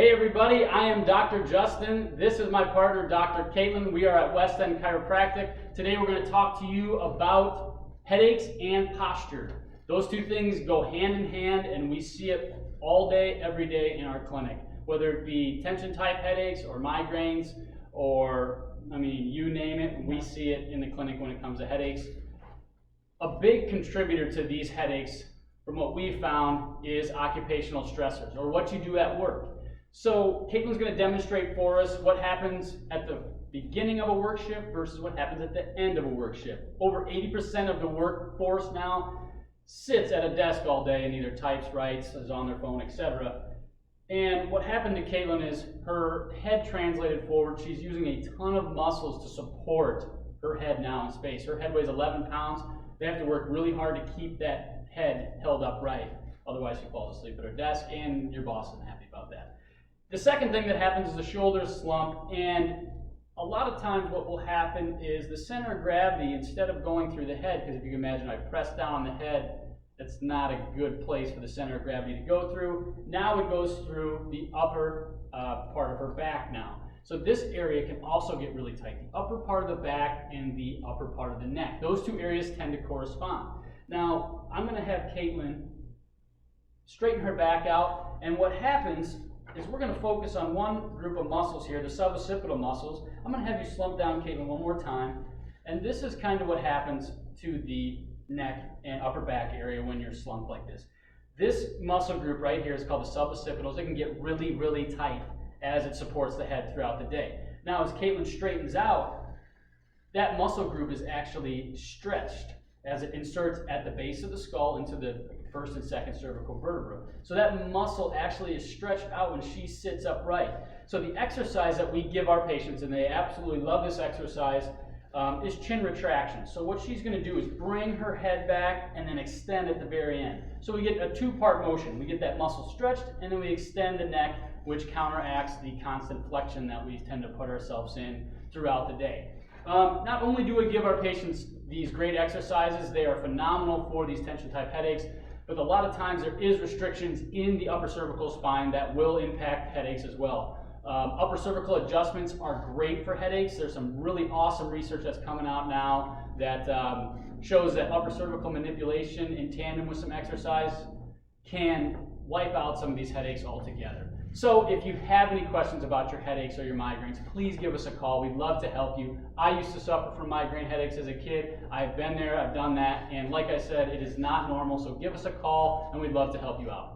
Hey everybody, I am Dr. Justin. This is my partner, Dr. Caitlin. We are at End Chiropractic. Today we're going to talk to you about headaches and posture. Those two things go hand in hand, and we see it all day, every day in our clinic. Whether it be tension type headaches or migraines or, you name it, we see it in the clinic when it comes to headaches. A big contributor to these headaches, from what we've found, is occupational stressors, or what you do at work. So Caitlin's going to demonstrate for us what happens at the beginning of a work shift versus what happens at the end of a work shift. Over 80% of the workforce now sits at a desk all day and either types, writes, is on their phone, etc. And what happened to Caitlin is her head translated forward. She's using a ton of muscles to support her head now in space. Her head weighs 11 pounds. They have to work really hard to keep that head held upright. Otherwise she falls asleep at her desk and your boss isn't happy about that. The second thing that happens is the shoulders slump, and a lot of times what will happen is the center of gravity, instead of going through the head, because if you can imagine I press down on the head, that's not a good place for the center of gravity to go through. Now it goes through the upper part of her back now. So this area can also get really tight. The upper part of the back and the upper part of the neck. Those two areas tend to correspond. Now I'm going to have Caitlin straighten her back out, and what happens is we're going to focus on one group of muscles here, the suboccipital muscles. I'm going to have you slump down, Caitlin, one more time. And this is kind of what happens to the neck and upper back area when you're slumped like this. This muscle group right here is called the suboccipitals. It can get really, really tight as it supports the head throughout the day. Now, as Caitlin straightens out, that muscle group is actually stretched as it inserts at the base of the skull into the first and second cervical vertebra. So that muscle actually is stretched out when she sits upright. So the exercise that we give our patients, and they absolutely love this exercise, is chin retraction. So what she's going to do is bring her head back and then extend at the very end. So we get a two-part motion. We get that muscle stretched, and then we extend the neck, which counteracts the constant flexion that we tend to put ourselves in throughout the day. Not only do we give our patients these great exercises, they are phenomenal for these tension type headaches, but a lot of times there is restrictions in the upper cervical spine that will impact headaches as well. Upper cervical adjustments are great for headaches. There's some really awesome research that's coming out now that shows that upper cervical manipulation in tandem with some exercise can wipe out some of these headaches altogether. So if you have any questions about your headaches or your migraines, please give us a call. We'd love to help you. I used to suffer from migraine headaches as a kid. I've been there, I've done that, and like I said, it is not normal, so give us a call and we'd love to help you out.